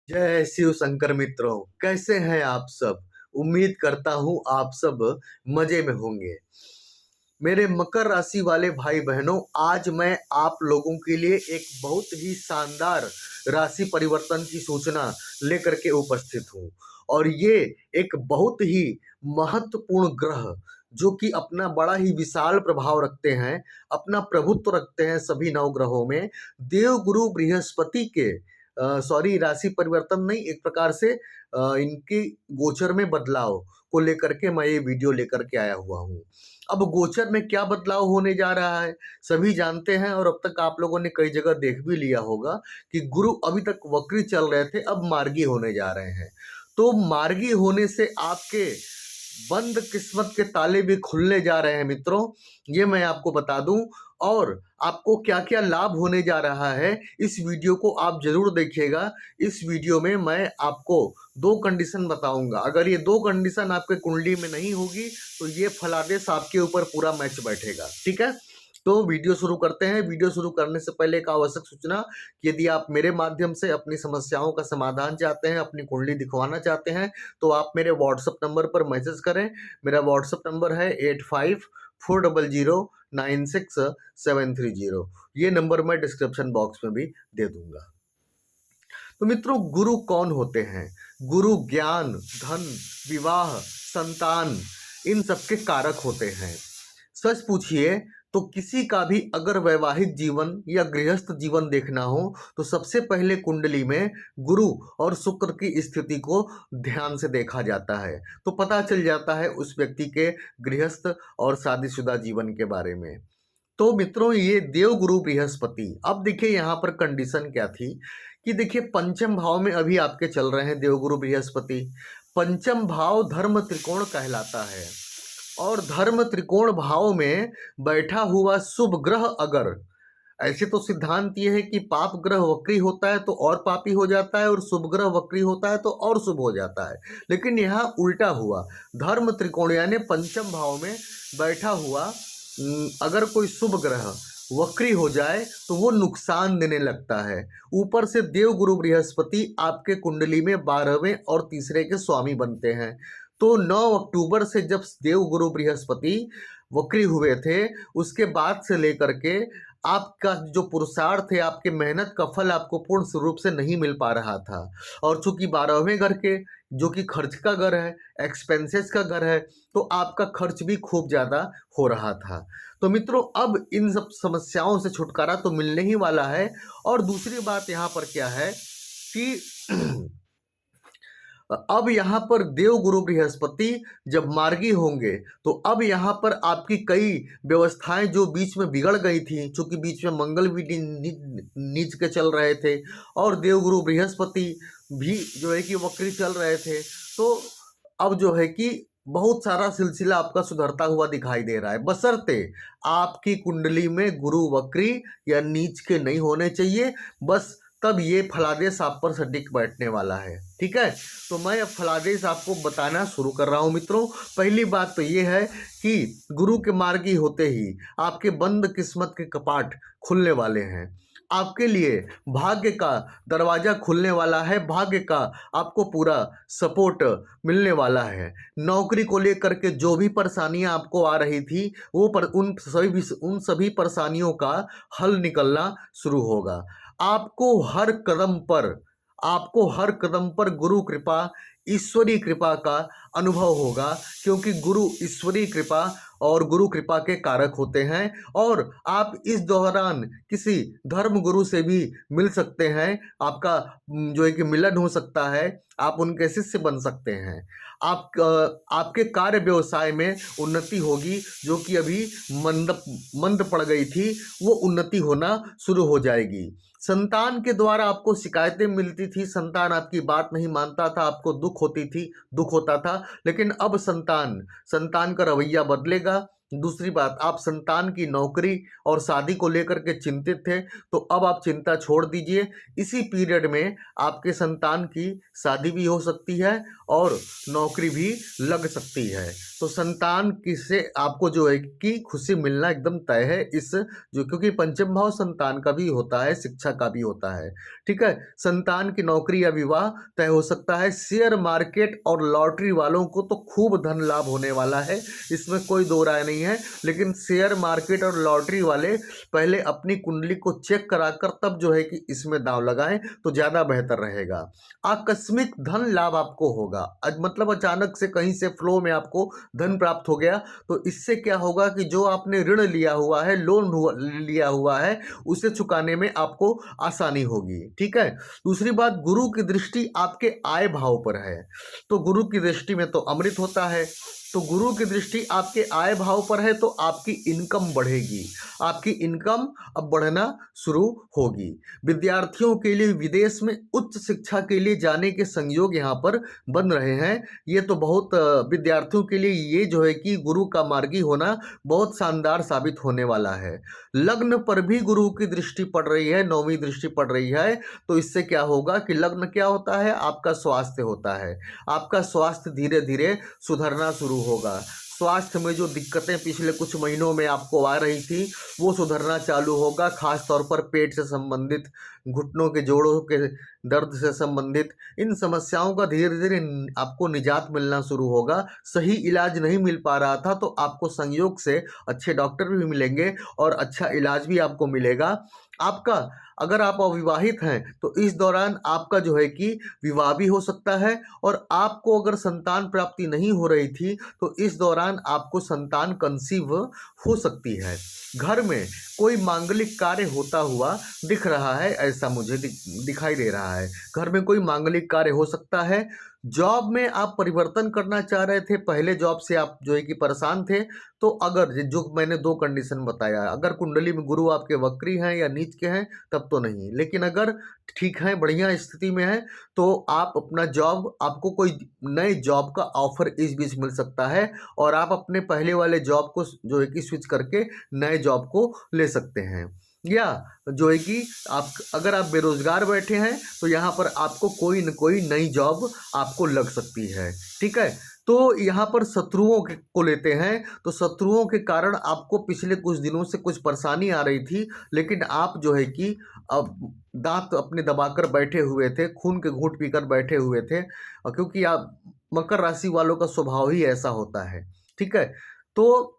जय शिव शंकर मित्रों, कैसे हैं आप सब। उम्मीद करता हूं आप सब मजे में होंगे। मेरे मकर राशि वाले भाई बहनों, आज मैं आप लोगों के लिए एक बहुत ही शानदार राशि परिवर्तन की सूचना लेकर के उपस्थित हूं। और ये एक बहुत ही महत्वपूर्ण ग्रह जो कि अपना बड़ा ही विशाल प्रभाव रखते हैं, अपना प्रभुत्व रखते हैं सभी नवग्रहों में। देवगुरु बृहस्पति के सॉरी, राशि परिवर्तन नहीं, एक प्रकार से इनकी गोचर में बदलाव को लेकर के मैं ये वीडियो लेकर के आया हुआ हूँ। अब गोचर में क्या बदलाव होने जा रहा है सभी जानते हैं, और अब तक आप लोगों ने कई जगह देख भी लिया होगा कि गुरु अभी तक वक्री चल रहे थे, अब मार्गी होने जा रहे हैं। तो मार्गी होने से आपके बंद किस्मत के ताले भी खुलने जा रहे हैं मित्रों, ये मैं आपको बता दूं। और आपको क्या क्या लाभ होने जा रहा है, इस वीडियो को आप जरूर देखिएगा। इस वीडियो में मैं आपको दो कंडीशन बताऊंगा। अगर ये दो कंडीशन आपके कुंडली में नहीं होगी तो ये फलादेश आपके ऊपर पूरा मैच बैठेगा। ठीक है, तो वीडियो शुरू करते हैं। वीडियो शुरू करने से पहले एक आवश्यक सूचना कि यदि आप मेरे माध्यम से अपनी समस्याओं का समाधान चाहते हैं, अपनी कुंडली दिखवाना चाहते हैं, तो आप मेरे व्हाट्सएप नंबर पर मैसेज करें। मेरा व्हाट्सएप नंबर है 8540096730। ये नंबर मैं डिस्क्रिप्शन बॉक्स में भी दे दूंगा। तो मित्रों, गुरु कौन होते हैं? गुरु ज्ञान, धन, विवाह, संतान, इन सबके कारक होते हैं। सच पूछिए तो किसी का भी अगर वैवाहिक जीवन या गृहस्थ जीवन देखना हो तो सबसे पहले कुंडली में गुरु और शुक्र की स्थिति को ध्यान से देखा जाता है, तो पता चल जाता है उस व्यक्ति के गृहस्थ और शादीशुदा जीवन के बारे में। तो मित्रों, ये देवगुरु बृहस्पति, अब देखिए यहाँ पर कंडीशन क्या थी कि देखिए पंचम भाव में अभी आपके चल रहे हैं देवगुरु बृहस्पति। पंचम भाव धर्म त्रिकोण कहलाता है, और धर्म त्रिकोण भाव में बैठा हुआ शुभ ग्रह, अगर ऐसे तो सिद्धांत ये है कि पाप ग्रह वक्री होता है तो और पापी हो जाता है, और शुभ ग्रह वक्री होता है तो और शुभ हो जाता है। लेकिन यहाँ उल्टा हुआ, धर्म त्रिकोण यानी पंचम भाव में बैठा हुआ अगर कोई शुभ ग्रह वक्री हो जाए तो वो नुकसान देने लगता है। ऊपर से देवगुरु बृहस्पति आपके कुंडली में 12वें और तीसरे के स्वामी बनते हैं। तो 9 अक्टूबर से जब देवगुरु बृहस्पति वक्री हुए थे, उसके बाद से लेकर के आपका जो पुरुषार्थ है, आपके मेहनत का फल आपको पूर्ण रूप से नहीं मिल पा रहा था। और चूंकि 12वें घर के जो कि खर्च का घर है, एक्सपेंसेस का घर है, तो आपका खर्च भी खूब ज़्यादा हो रहा था। तो मित्रों, अब इन सब समस्याओं से छुटकारा तो मिलने ही वाला है। और दूसरी बात यहाँ पर क्या है कि अब यहाँ पर देवगुरु बृहस्पति जब मार्गी होंगे तो अब यहाँ पर आपकी कई व्यवस्थाएं जो बीच में बिगड़ गई थी, चूंकि बीच में मंगल भी नीच के चल रहे थे और देवगुरु बृहस्पति भी जो है कि वक्री चल रहे थे, तो अब जो है कि बहुत सारा सिलसिला आपका सुधरता हुआ दिखाई दे रहा है, बशर्ते आपकी कुंडली में गुरु वक्री या नीच के नहीं होने चाहिए। बस तब ये फलादेश आप पर सटीक बैठने वाला है। ठीक है, तो मैं अब फलादेश आपको बताना शुरू कर रहा हूँ मित्रों। पहली बात तो ये है कि गुरु के मार्गी होते ही आपके बंद किस्मत के कपाट खुलने वाले हैं। आपके लिए भाग्य का दरवाजा खुलने वाला है, भाग्य का आपको पूरा सपोर्ट मिलने वाला है। नौकरी को लेकर के जो भी परेशानियां आपको आ रही थी, वो उन सभी परेशानियों का हल निकलना शुरू होगा। आपको हर कदम पर गुरु कृपा, ईश्वरी कृपा का अनुभव होगा, क्योंकि गुरु ईश्वरी कृपा और गुरु कृपा के कारक होते हैं। और आप इस दौरान किसी धर्म गुरु से भी मिल सकते हैं, आपका जो है कि मिलन हो सकता है, आप उनके शिष्य बन सकते हैं। आपके कार्य व्यवसाय में उन्नति होगी, जो कि अभी मंद पड़ गई थी, वो उन्नति होना शुरू हो जाएगी। संतान के द्वारा आपको शिकायतें मिलती थी, संतान आपकी बात नहीं मानता था, आपको दुख होता था, लेकिन अब संतान का रवैया बदलेगा। दूसरी बात, आप संतान की नौकरी और शादी को लेकर के चिंतित थे, तो अब आप चिंता छोड़ दीजिए। इसी पीरियड में आपके संतान की शादी भी हो सकती है और नौकरी भी लग सकती है। तो संतान किससे आपको जो है कि खुशी मिलना एकदम तय है, इस जो क्योंकि पंचम भाव संतान का भी होता है, शिक्षा का भी होता है। ठीक है, संतान की नौकरी या विवाह तय हो सकता है। शेयर मार्केट और लॉटरी वालों को तो खूब धन लाभ होने वाला है, इसमें कोई दो राय नहीं है। लेकिन शेयर मार्केट और लॉटरी वाले पहले अपनी कुंडली को चेक कराकर तब जो है कि इसमें दांव लगाएं तो ज़्यादा बेहतर रहेगा। आकस्मिक धन लाभ आपको होगा, मतलब अचानक से कहीं से फ्लो में आपको धन प्राप्त हो गया, तो इससे क्या होगा कि जो आपने ऋण लिया हुआ है, लोन लिया हुआ है, उसे चुकाने में आपको आसानी होगी। ठीक है, दूसरी बात, गुरु की दृष्टि आपके आय भाव पर है, तो गुरु की दृष्टि में तो अमृत होता है, तो गुरु की दृष्टि आपके आय भाव पर है, तो आपकी इनकम बढ़ेगी, आपकी इनकम अब बढ़ना शुरू होगी। विद्यार्थियों के लिए विदेश में उच्च शिक्षा के लिए जाने के संयोग यहाँ पर बन रहे हैं। ये तो बहुत विद्यार्थियों के लिए ये जो है कि गुरु का मार्गी होना बहुत शानदार साबित होने वाला है। लग्न पर भी गुरु की दृष्टि पड़ रही है, 9वीं दृष्टि पड़ रही है, तो इससे क्या होगा कि लग्न क्या होता है, आपका स्वास्थ्य होता है। आपका स्वास्थ्य धीरे धीरे सुधरना शुरू होगा। स्वास्थ्य में जो दिक्कतें पिछले कुछ महीनों में आपको आ रही थी वो सुधरना चालू होगा। खास तौर पर पेट से संबंधित, घुटनों के जोड़ों के दर्द से संबंधित इन समस्याओं का धीरे धीरे आपको निजात मिलना शुरू होगा। सही इलाज नहीं मिल पा रहा था तो आपको संयोग से अच्छे डॉक्टर भी मिलेंगे और अच्छा इलाज भी आपको मिलेगा। आपका अगर आप अविवाहित हैं तो इस दौरान आपका जो है कि विवाह भी हो सकता है, और आपको अगर संतान प्राप्ति नहीं हो रही थी तो इस दौरान आपको संतान कंसीव हो सकती है। घर में कोई मांगलिक कार्य होता हुआ दिख रहा है, ऐसा मुझे दिखाई दे रहा है। घर में कोई मांगलिक कार्य हो सकता है। जॉब में आप परिवर्तन करना चाह रहे थे, पहले जॉब से आप जो है कि परेशान थे, तो अगर जो मैंने दो कंडीशन बताया, अगर कुंडली में गुरु आपके वक्री हैं या नीच के हैं तब तो नहीं, लेकिन अगर ठीक है, बढ़िया स्थिति में है, तो आप अपना जॉब, आपको कोई नए जॉब का ऑफर इस बीच मिल सकता है और आप अपने पहले वाले जॉब को जो है कि स्विच करके नए जॉब को ले सकते हैं। या जो है कि आप अगर आप बेरोजगार बैठे हैं तो यहाँ पर आपको कोई न कोई नई जॉब आपको लग सकती है। ठीक है, तो यहाँ पर शत्रुओं को लेते हैं, तो शत्रुओं के कारण आपको पिछले कुछ दिनों से कुछ परेशानी आ रही थी, लेकिन आप जो है कि अब दांत अपने दबाकर बैठे हुए थे, खून के घूंट पीकर बैठे हुए थे, क्योंकि आप मकर राशि वालों का स्वभाव ही ऐसा होता है। ठीक है, तो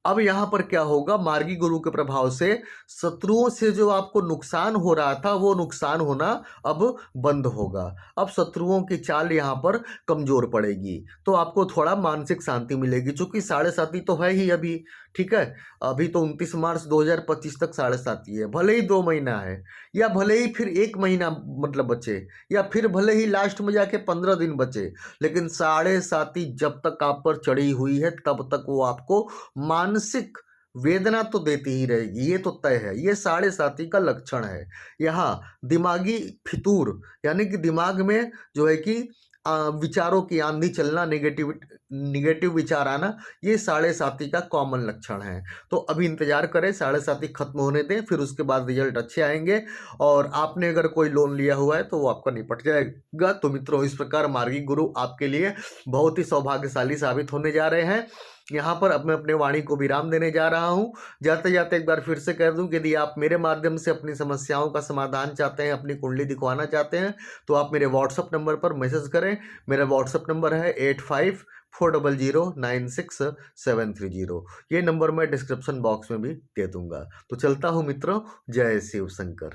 अब यहाँ पर क्या होगा, मार्गी गुरु के प्रभाव से शत्रुओं से जो आपको नुकसान हो रहा था वो नुकसान होना अब बंद होगा। अब शत्रुओं की चाल यहाँ पर कमजोर पड़ेगी, तो आपको थोड़ा मानसिक शांति मिलेगी, चूंकि 7.5 तो है ही अभी। ठीक है, अभी तो 29 मार्च 2025 तक 7.5 है, भले ही 2 महीना है, या भले ही फिर 1 महीना मतलब बचे, या फिर भले ही लास्ट में जाके 15 दिन बचे, लेकिन 7.5 जब तक आप पर चढ़ी हुई है तब तक वो आपको मानसिक वेदना तो देती ही रहेगी, ये तो तय है। ये 7.5 का लक्षण है। यहाँ दिमागी फितूर यानी कि दिमाग में जो है कि विचारों की आंधी चलना, निगेटिव विचार आना, ये 7.5 का कॉमन लक्षण है। तो अभी इंतजार करें, 7.5 खत्म होने दें, फिर उसके बाद रिजल्ट अच्छे आएंगे। और आपने अगर कोई लोन लिया हुआ है तो वो आपका निपट जाएगा। तो मित्रों, इस प्रकार मार्गी गुरु आपके लिए बहुत ही सौभाग्यशाली साबित होने जा रहे हैं। यहाँ पर अब मैं अपने वाणी को विराम देने जा रहा हूँ। जाते जाते एक बार फिर से कह दूं कि यदि आप मेरे माध्यम से अपनी समस्याओं का समाधान चाहते हैं, अपनी कुंडली दिखवाना चाहते हैं, तो आप मेरे व्हाट्सअप नंबर पर मैसेज करें। मेरा व्हाट्सअप नंबर है 8540096730। ये नंबर मैं डिस्क्रिप्शन बॉक्स में भी दे दूंगा। तो चलता हूँ मित्रों, जय शिव शंकर।